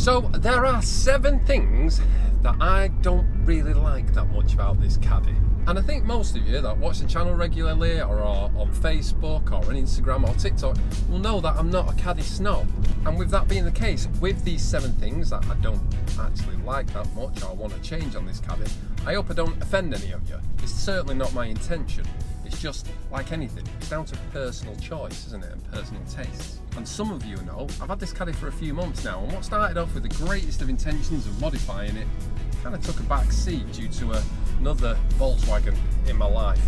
So there are 7 things that I don't really like that much about this Caddy. And I think most of you that watch the channel regularly or are on Facebook or on Instagram or TikTok will know that I'm not a Caddy snob. And with that being the case, with these 7 things that I don't actually like that much or want to change on this Caddy, I hope I don't offend any of you. It's certainly not my intention. It's just like anything, it's down to personal choice, isn't it, and personal tastes. And some of you know, I've had this Caddy for a few months now, and what started off with the greatest of intentions of modifying it kind of took a back seat due to another Volkswagen in my life.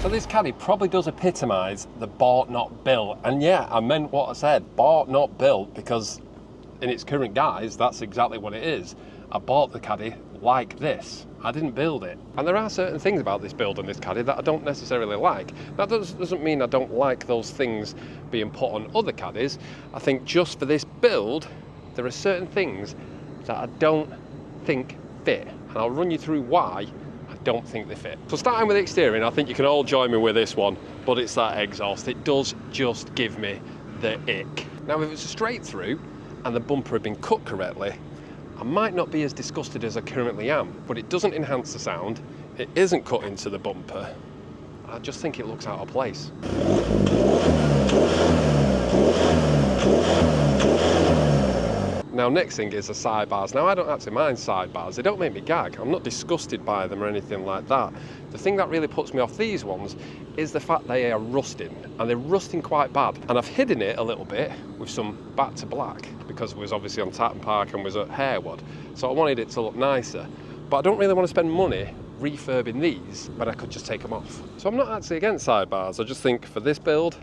So this Caddy probably does epitomise the bought not built, and yeah, I meant what I said, bought not built, because in its current guise that's exactly what it is. I bought the Caddy like this, I didn't build it. And there are certain things about this build and this Caddy that I don't necessarily like. That doesn't mean I don't like those things being put on other Caddies. I think just for this build there are certain things that I don't think fit, and I'll run you through why I don't think they fit. So starting with the exterior, I think you can all join me with this one, but it's that exhaust. It does just give me the ick. Now if it's a straight through and the bumper had been cut correctly, I might not be as disgusted as I currently am, but it doesn't enhance the sound, it isn't cut into the bumper. I just think it looks out of place. Now next thing is the sidebars. Now I don't actually mind sidebars, they don't make me gag, I'm not disgusted by them or anything like that. The thing that really puts me off these ones is the fact they are rusting, and they're rusting quite bad. And I've hidden it a little bit with some back to black, because it was obviously on Tatton Park and was at Harewood, so I wanted it to look nicer. But I don't really want to spend money refurbing these when I could just take them off. So I'm not actually against sidebars, I just think for this build,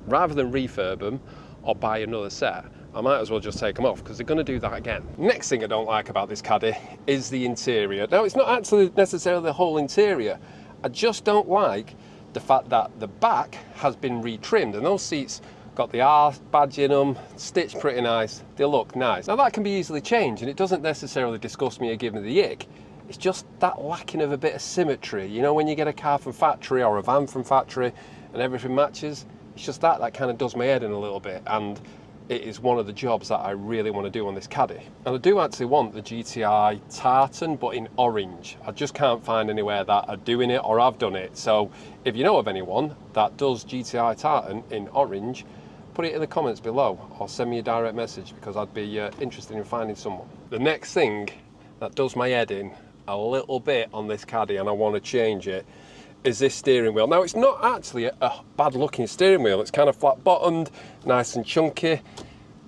rather than refurb them or buy another set, I might as well just take them off, because they're going to do that again. Next thing I don't like about this Caddy is the interior. Now it's not actually necessarily the whole interior, I just don't like the fact that the back has been retrimmed, and those seats got the R badge in them, stitched pretty nice, they look nice. Now that can be easily changed, and it doesn't necessarily disgust me or give me the ick. It's just that lacking of a bit of symmetry. You know, when you get a car from factory or a van from factory and everything matches, it's just that kind of does my head in a little bit, and it is one of the jobs that I really want to do on this Caddy. And I do actually want the GTI tartan, but in orange. I just can't find anywhere that are doing it or have done it. So if you know of anyone that does GTI tartan in orange, put it in the comments below or send me a direct message, because I'd be interested in finding someone. The next thing that does my head in a little bit on this Caddy, and I want to change it, is this steering wheel. Now it's not actually a bad looking steering wheel, it's kind of flat bottomed, nice and chunky,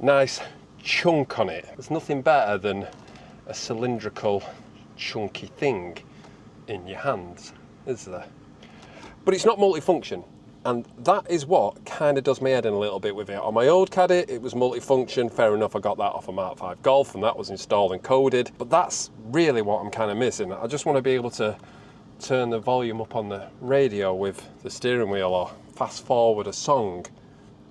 nice chunk on it. There's nothing better than a cylindrical chunky thing in your hands, is there? But it's not multifunction, and that is what kind of does my head in a little bit with it. On my old Caddy it was multifunction, fair enough, I got that off a Mark 5 Golf and that was installed and coded, but that's really what I'm kind of missing. I just want to be able to turn the volume up on the radio with the steering wheel or fast forward a song.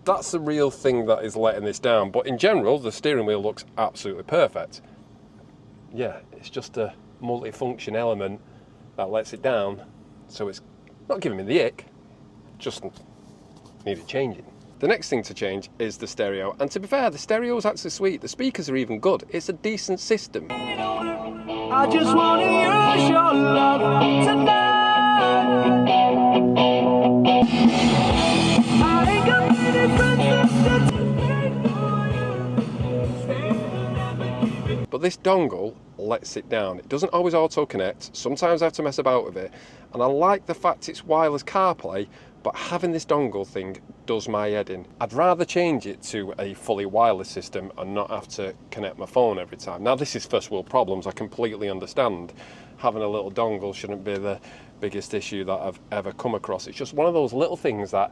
That's the real thing that is letting this down, but in general the steering wheel looks absolutely perfect. Yeah, it's just a multi-function element that lets it down, so it's not giving me the ick, just needed changing. The next thing to change is the stereo, and to be fair, the stereo is actually sweet, the speakers are even good, it's a decent system. I just want to use your love tonight. I ain't got many friends. But this dongle lets it down. It doesn't always auto connect, sometimes I have to mess about with it, and I like the fact it's wireless CarPlay, but having this dongle thing does my head in. I'd rather change it to a fully wireless system and not have to connect my phone every time. Now this is first world problems, I completely understand. Having a little dongle shouldn't be the biggest issue that I've ever come across. It's just one of those little things that,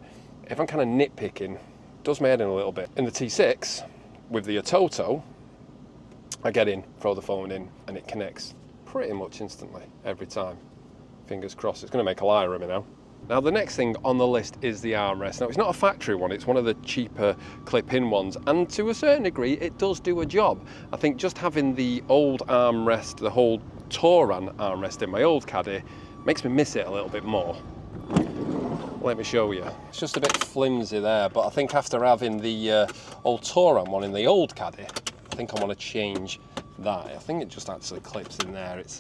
if I'm kind of nitpicking, does my head in a little bit. In the T6, with the Atoto, I get in, throw the phone in, and it connects pretty much instantly, every time. Fingers crossed. It's going to make a liar of me now. Now the next thing on the list is the armrest. Now it's not a factory one, it's one of the cheaper clip-in ones, and to a certain degree it does do a job. I think just having the old armrest, the whole Touran armrest in my old Caddy, makes me miss it a little bit more. Let me show you. It's just a bit flimsy there, but I think after having the old Touran one in the old Caddy, I think I want to change that. I think it just actually clips in there. It's,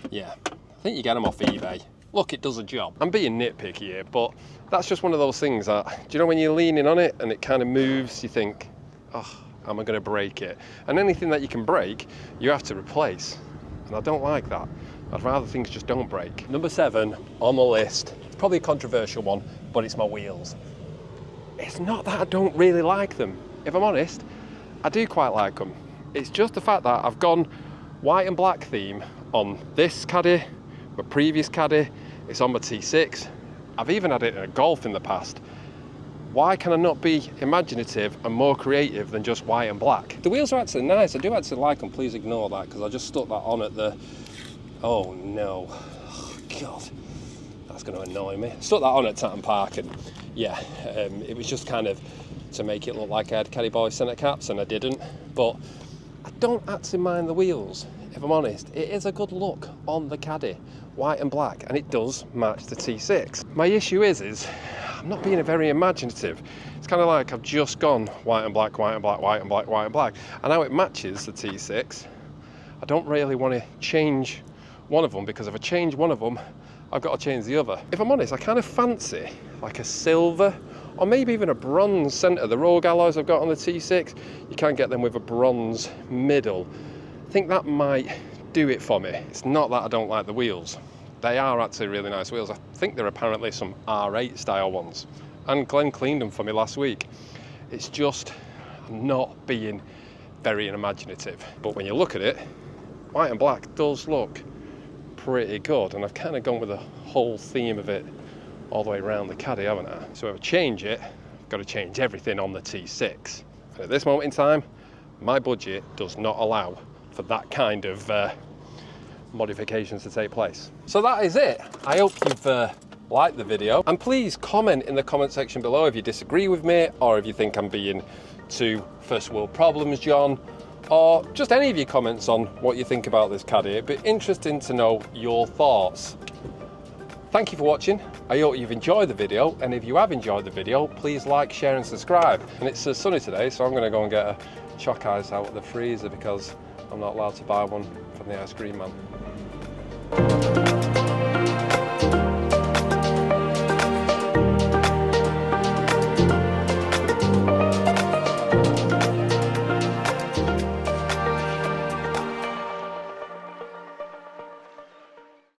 yeah, I think you get them off eBay. Look, it does a job. I'm being nitpicky here, but that's just one of those things that, do you know when you're leaning on it and it kind of moves, you think, oh, am I going to break it? And anything that you can break, you have to replace. And I don't like that. I'd rather things just don't break. Number 7 on the list, it's probably a controversial one, but it's my wheels. It's not that I don't really like them. If I'm honest, I do quite like them. It's just the fact that I've gone white and black theme on this Caddy, my previous Caddy, it's on my T6. I've even had it in a Golf in the past. Why can I not be imaginative and more creative than just white and black? The wheels are actually nice. I do actually like them. Please ignore that because I just stuck that on at the... Oh no. Oh, God. That's going to annoy me. Stuck that on at Tatton Park and yeah, it was just kind of to make it look like I had Caddy Boy centre caps and I didn't. But I don't actually mind the wheels. If I'm honest, it is a good look on the Caddy, white and black, and it does match the T6. My issue is I'm not being very imaginative. It's kind of like I've just gone white and black, white and black, white and black, white and black, and now it matches the T6. I don't really want to change one of them, because if I change one of them, I've got to change the other. If I'm honest, I kind of fancy like a silver or maybe even a bronze centre. The Rogue alloys I've got on the T6, you can get them with a bronze middle. I think that might do it for me. It's not that I don't like the wheels. They are actually really nice wheels. I think they're apparently some R8 style ones. And Glenn cleaned them for me last week. It's just I'm not being very imaginative. But when you look at it, white and black does look pretty good. And I've kind of gone with the whole theme of it all the way around the Caddy, haven't I? So if I change it, I've got to change everything on the T6. And at this moment in time, my budget does not allow for that kind of modifications to take place. So that is it. I hope you've liked the video, and please comment in the comment section below if you disagree with me or if you think I'm being too first world problems, John, or just any of your comments on what you think about this Caddy. It'd be interesting to know your thoughts. Thank you for watching. I hope you've enjoyed the video, and if you have enjoyed the video, please like, share and subscribe. And it's sunny today, so I'm going to go and get a choc ice out of the freezer because I'm not allowed to buy one from the ice cream man.